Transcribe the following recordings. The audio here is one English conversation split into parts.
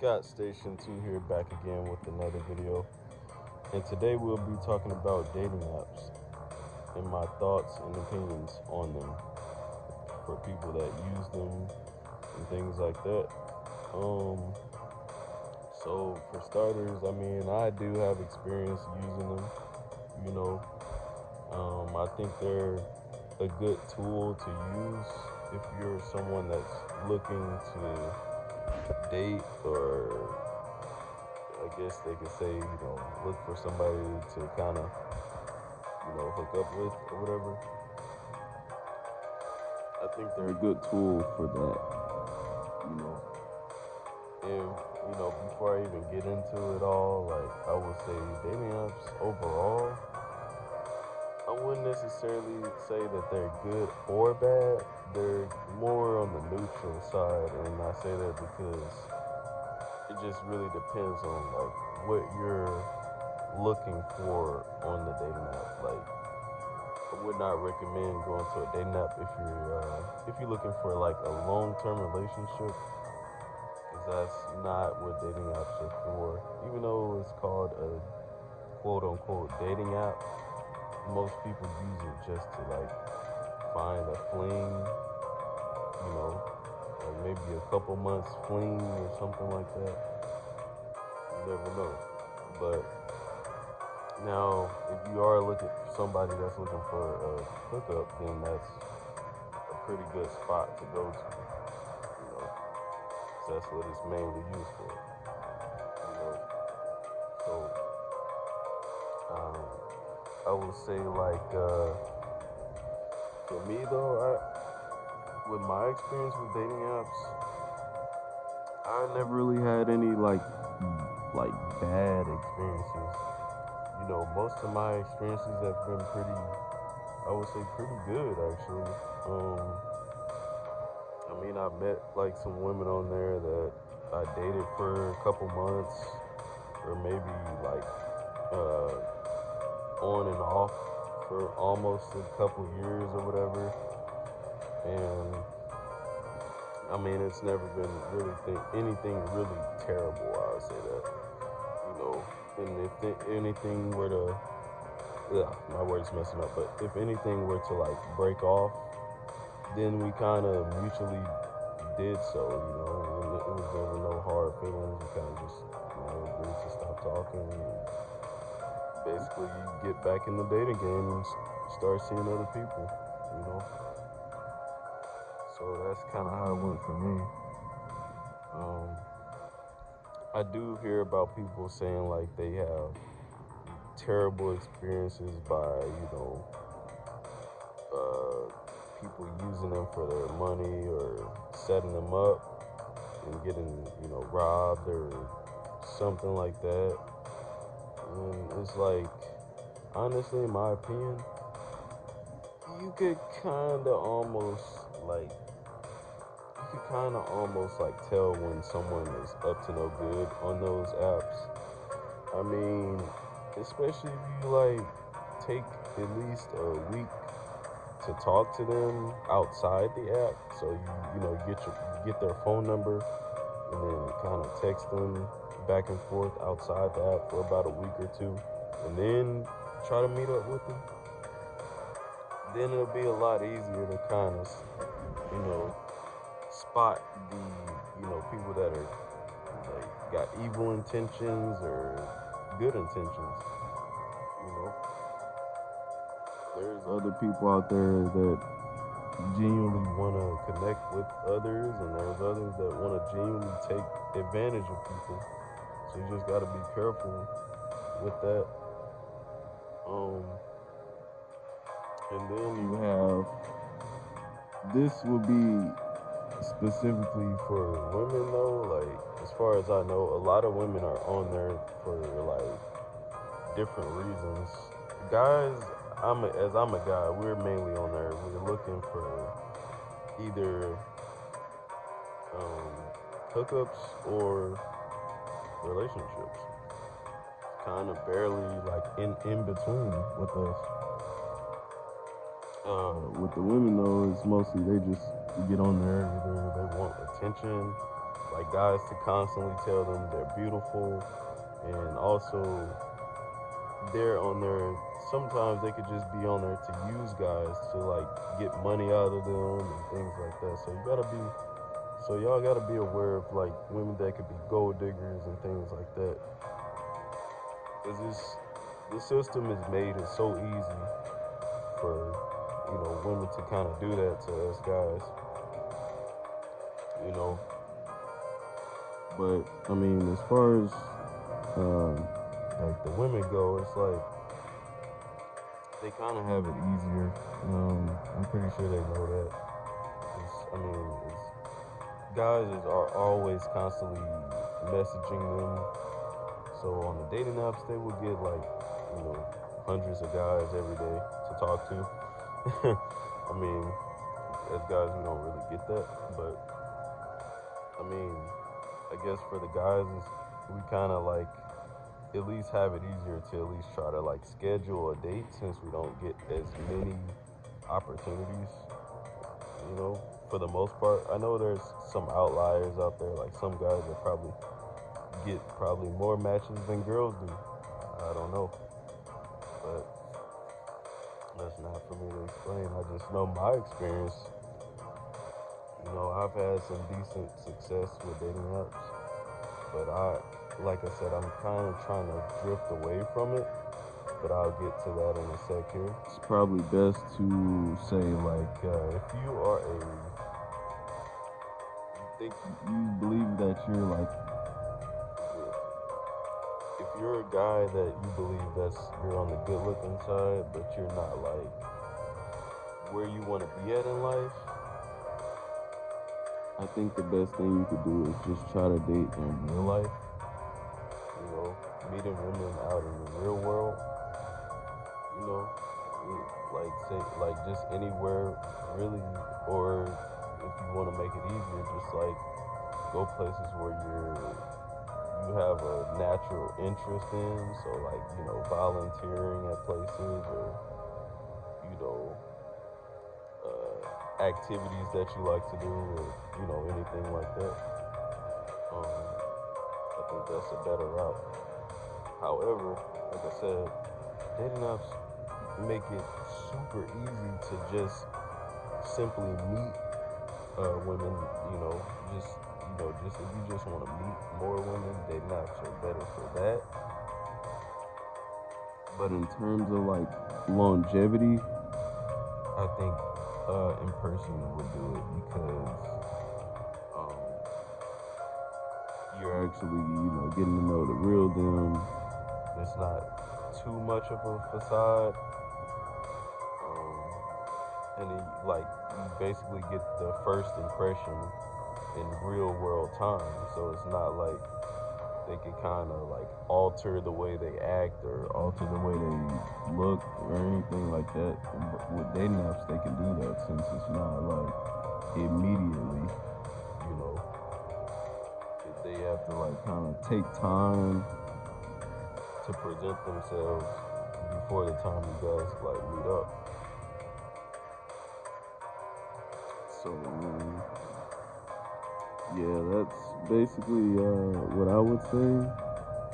Scott Station 2 here back again with another video. And today we'll be talking about dating apps and my thoughts and opinions on them for people that use them and things like that. Um so for starters, I do have experience using them, you know. I think they're a good tool to use if you're someone that's looking to date, or I guess they could say, look for somebody to kind of, hook up with or whatever. I think they're a good tool for that, you know. And, before I even get into it all, like, I would say dating apps overall, I wouldn't necessarily say that they're good or bad. They're more on the neutral side, and I say that because it just really depends on like what you're looking for on the dating app. Like, I would not recommend going to a dating app if you're looking for like a long-term relationship, because that's not what dating apps are for. Even though it's called a quote-unquote dating app, most people use it just to like find a fling, you know, like maybe a couple months fling or something like that. You never know. But now, if you are looking for somebody that's looking for a hookup, then that's a pretty good spot to go to, you know, 'cause that's what it's mainly used for, you know. So, um, I would say like, for me though, with my experience with dating apps, I never really had any like bad experiences. You know, most of my experiences have been pretty, I would say pretty good actually. I met like some women on there that I dated for a couple months, or maybe like on and off for almost a couple years or whatever. And it's never been really anything really terrible. I would say that, you know. And if anything were to, yeah, my word's messing up. But if anything were to like break off, then we kind of mutually did so. You know, and it was there were no hard feelings. We kind of just, agreed to stop talking. And basically, you get back in the dating game and start seeing other people. You know, so that's kind of how it went for me. Um, I do hear about people saying like they have terrible experiences by, uh, people using them for their money or setting them up and getting, robbed or something like that. And it's like, honestly, in my opinion, you could kind of almost like, tell when someone is up to no good on those apps. I mean, especially if you like take at least a week to talk to them outside the app. So get their phone number and then kind of text them back and forth outside the app for about a week or two, and then try to meet up with them. Then it'll be a lot easier to kind of, you know, spot the, people that are like got evil intentions or good intentions. You know, there's other people out there that genuinely want to connect with others, and there's others that want to genuinely take advantage of people. So you just got to be careful with that. Um, and then you have, this would be specifically for women though. Like, as far as I know, a lot of women are on there for like different reasons. Guys, as I'm a guy, we're mainly on there. We're looking for either um, hookups or relationships. Kind of barely like in between with us. With the women though, it's mostly they just get on there. Either they want attention, like guys to constantly tell them they're beautiful, and also they're on there. Sometimes they could just be on there to use guys to like get money out of them and things like that. So y'all gotta be aware of like women that could be gold diggers and things like that. Cause this system is made it so easy for women to kind of do that to us guys. You know, but I mean, as far as like the women go, it's like they kind of have it easier. I'm pretty sure they know that. I mean, guys are always constantly messaging them. So on the dating apps, they would get like hundreds of guys every day to talk to. I mean, as guys, we don't really get that, but I mean, I guess for the guys, we kind of like at least have it easier to at least try to like schedule a date since we don't get as many opportunities, for the most part. I know there's some outliers out there, like some guys that probably get more matches than girls do. I don't know, but that's not for me to explain. I just know my experience. I've had some decent success with dating apps, but like I said, I'm kind of trying to drift away from it, but I'll get to that in a sec here. It's probably best to say, like, if you are you believe that you're like, if you're a guy that you believe you're on the good looking side, but you're not like where you want to be at in life, I think the best thing you could do is just try to date in real life. Meeting women out in the real world. Like say like just anywhere really, or if you want to make it easier, just like go places where you have a natural interest in. So like volunteering at places, or activities that you like to do, or anything like that. I think that's a better route. However, like I said, dating apps make it super easy to just simply meet women. Just if you just want to meet more women, dating apps are better for that. But in terms of like longevity, I think in person would do it because you're actually getting to know the real them. It's not too much of a facade, and you basically get the first impression in real world time. So it's not like they can kind of like alter the way they act or alter the way they look or anything like that. With dating apps, they can do that since it's not like immediately. They have to like kind of take time to present themselves before the time you guys like meet up. So yeah, that's basically what I would say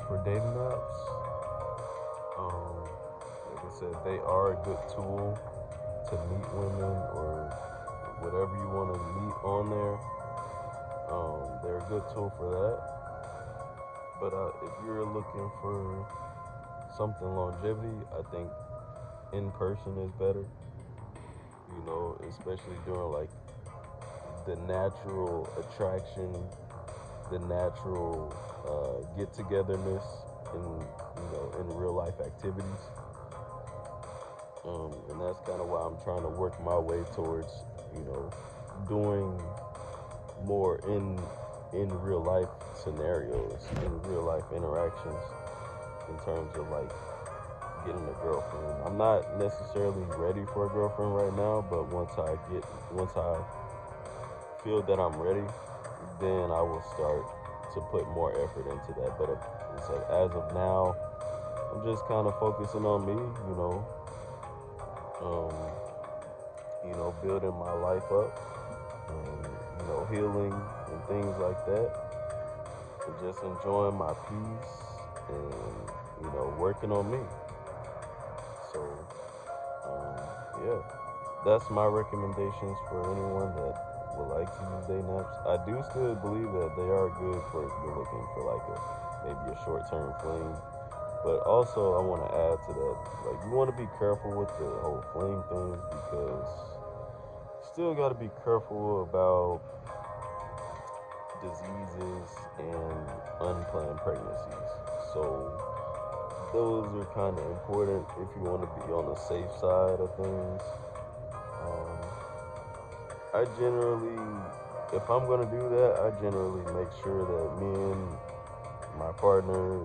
for dating apps. Like I said, they are a good tool to meet women or whatever you want to meet on there. They're a good tool for that. But if you're looking for something longevity, I think in person is better. Especially during like the natural attraction, the natural get-togetherness in real life activities. And that's kind of why I'm trying to work my way towards doing more in real life scenarios, in real life interactions, in terms of like getting a girlfriend. I'm not necessarily ready for a girlfriend right now, but once I feel that I'm ready, then I will start to put more effort into that. But it's like, as of now, I'm just kind of focusing on me, building my life up, and, healing and things like that. just enjoying my peace and, working on me. So, yeah, that's my recommendations for anyone that would like to use day naps. I do still believe that they are good for if you're looking for like maybe a short-term fling. But also, I want to add to that, like, you want to be careful with the whole fling thing because you still got to be careful about diseases and unplanned pregnancies. So those are kind of important if you want to be on the safe side of things. Um, I generally, if I'm gonna do that, I generally make sure that me and my partner,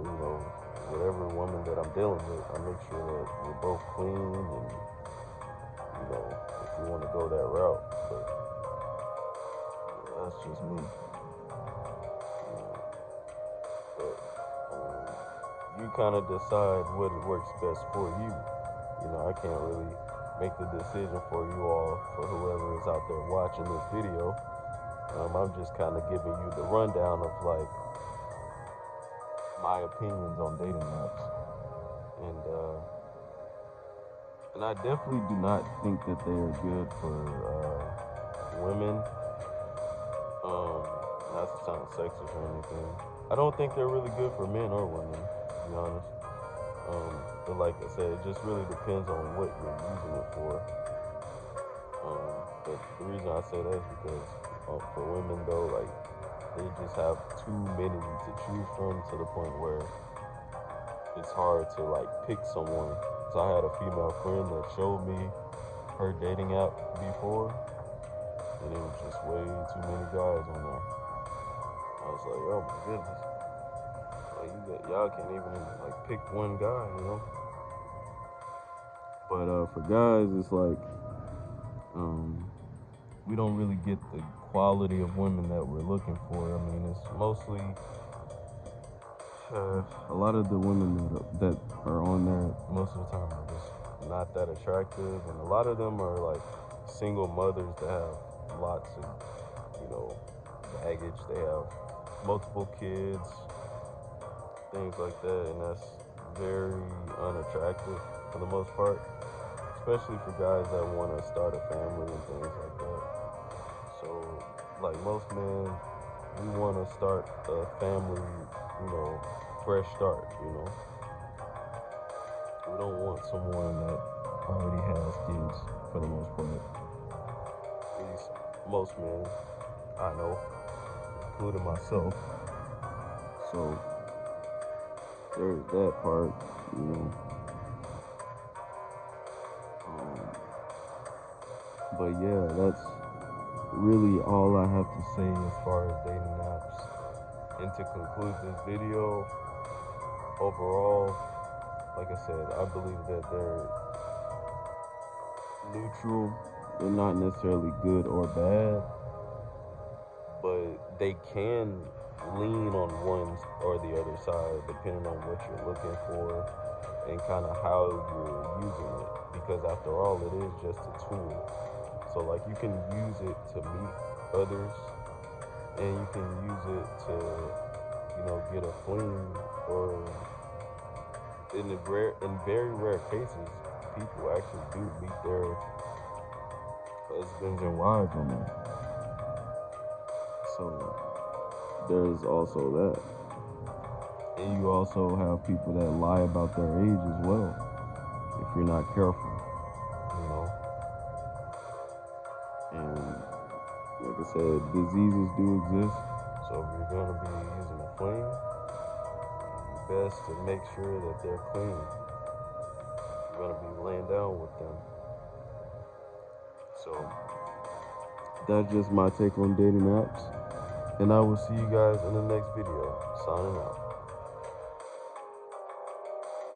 whatever woman that I'm dealing with, I make sure that we're both clean and, if we want to go that route. But that's just me. But you kind of decide what works best for you. I can't really make the decision for you all, for whoever is out there watching this video. I'm just kind of giving you the rundown of like my opinions on dating apps, and I definitely do not think that they are good for women. Not to sound sexist or anything. I don't think they're really good for men or women, to be honest. But like I said, it just really depends on what you're using it for. But the reason I say that is because for women though, like they just have too many to choose from to the point where it's hard to like pick someone. So I had a female friend that showed me her dating app before, and it was just way too many guys on there. I was like, oh my goodness, like y'all can't even like pick one guy. But for guys, it's like we don't really get the quality of women that we're looking for. I mean, it's mostly a lot of the women that are on there most of the time are just not that attractive, and a lot of them are like single mothers that have lots of, baggage. They have multiple kids, things like that, and that's very unattractive for the most part, especially for guys that want to start a family and things like that. So, like most men, we want to start a family, fresh start. We don't want someone that already has kids for the most part. At least most men I know, including myself. So there's that part. But yeah, that's really all I have to say as far as dating apps. And to conclude this video, overall, like I said, I believe that they're neutral. They're not necessarily good or bad, but they can lean on one or the other side depending on what you're looking for and kind of how you're using it. Because after all, it is just a tool. So like you can use it to meet others, and you can use it to, get a fling, or in very rare cases, people actually do meet their husbands and wives on there. So there's also that. And you also have people that lie about their age as well, if you're not careful. And like I said, diseases do exist. So if you're going to be using a fling, it's best to make sure that they're clean. You're going to be laying down with them. So that's just my take on dating apps. And I will see you guys in the next video. Signing out.